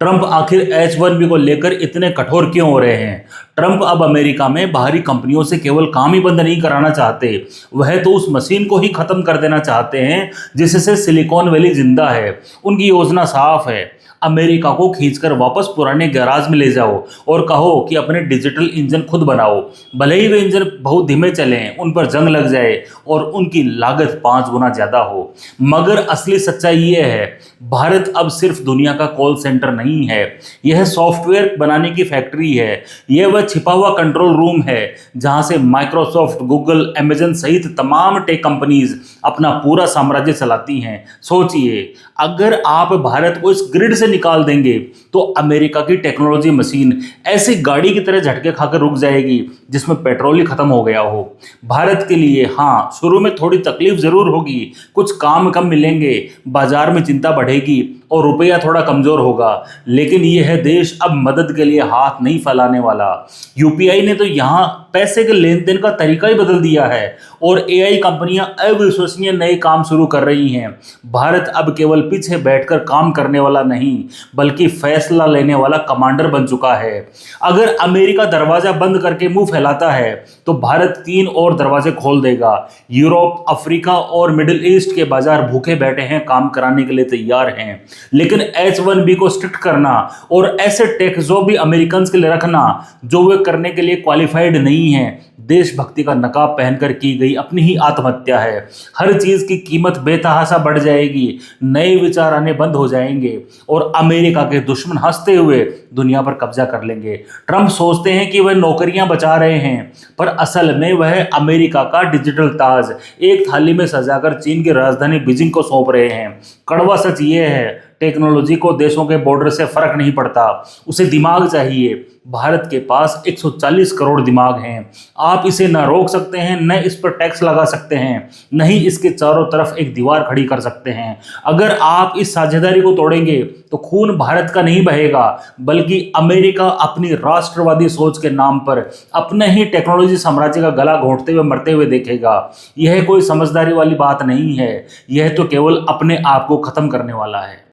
Trump आखिर H1B को लेकर इतने कठोर क्यों हो रहे हैं? ट्रंप अब अमेरिका में बाहरी कंपनियों से केवल काम ही बंद नहीं कराना चाहते, वह तो उस मशीन को ही खत्म कर देना चाहते हैं जिससे सिलिकॉन वैली जिंदा है। उनकी योजना साफ है, अमेरिका को खींचकर वापस पुराने गैराज में ले जाओ और कहो कि अपने डिजिटल इंजन खुद बनाओ। भले ही वे इंजन बहुत धीमे चलें, उन पर जंग लग जाए और उनकी लागत 5 गुना ज्यादा हो, मगर असली सच्चाई ये है, भारत अब सिर्फ दुनिया का कॉल सेंटर नहीं है, यह सॉफ्टवेयर बनाने की फैक्ट्री है। यह वह छिपा हुआ कंट्रोल रूम है जहां से माइक्रोसॉफ्ट, गूगल, अमेजन सहित तमाम टेक कंपनीज अपना पूरा साम्राज्य चलाती हैं। सोचिए, अगर आप भारत को इस ग्रिड से निकाल देंगे तो अमेरिका की टेक्नोलॉजी मशीन ऐसी गाड़ी की तरह झटके खाकर रुक जाएगी जिसमें पेट्रोल ही खत्म हो गया हो। भारत के लिए हाँ, शुरू में थोड़ी तकलीफ जरूर होगी, कुछ काम कम मिलेंगे, बाजार में चिंता बढ़ेगी और रुपया थोड़ा कमजोर होगा, लेकिन यह देश अब मदद के लिए हाथ नहीं फैलाने वाला। यूपीआई ने तो यहाँ पैसे के लेन देन का तरीका ही बदल दिया है और एआई कंपनियां अविश्वसनीय नए काम शुरू कर रही हैं। भारत अब केवल पीछे बैठकर काम करने वाला नहीं, बल्कि फैसला लेने वाला कमांडर बन चुका है। अगर अमेरिका दरवाजा बंद करके मुंह फैलाता है तो भारत 3 और दरवाजे खोल देगा। यूरोप, अफ्रीका और मिडिल ईस्ट के बाजार भूखे बैठे हैं, काम कराने के लिए तैयार हैं, लेकिन H1B को स्ट्रिक्ट करना और ऐसे टैक्स जो भी अमेरिकन के लिए रखना जो वे करने के लिए क्वालिफाइड नहीं है, देशभक्ति का नकाब पहनकर की गई अपनी ही आत्महत्या है। हर चीज की कीमत बेतहाशा बढ़ जाएगी, नए विचार आने बंद हो जाएंगे और अमेरिका के दुश्मन हंसते हुए दुनिया पर कब्जा कर लेंगे। ट्रंप सोचते हैं कि वह नौकरियां बचा रहे हैं, पर असल में वह अमेरिका का डिजिटल ताज एक थाली में सजाकर चीन की राजधानी बीजिंग को सौंप रहे हैं। कड़वा सच ये है, टेक्नोलॉजी को देशों के बॉर्डर से फर्क नहीं पड़ता, उसे दिमाग चाहिए। भारत के पास 140 करोड़ दिमाग हैं। आप इसे न रोक सकते हैं, न इस पर टैक्स लगा सकते हैं, न ही इसके चारों तरफ एक दीवार खड़ी कर सकते हैं। अगर आप इस साझेदारी को तोड़ेंगे तो खून भारत का नहीं बहेगा, बल्कि अमेरिका अपनी राष्ट्रवादी सोच के नाम पर अपने ही टेक्नोलॉजी साम्राज्य का गला घोंटते हुए मरते हुए देखेगा। यह कोई समझदारी वाली बात नहीं है, यह तो केवल अपने आप को खत्म करने वाला है।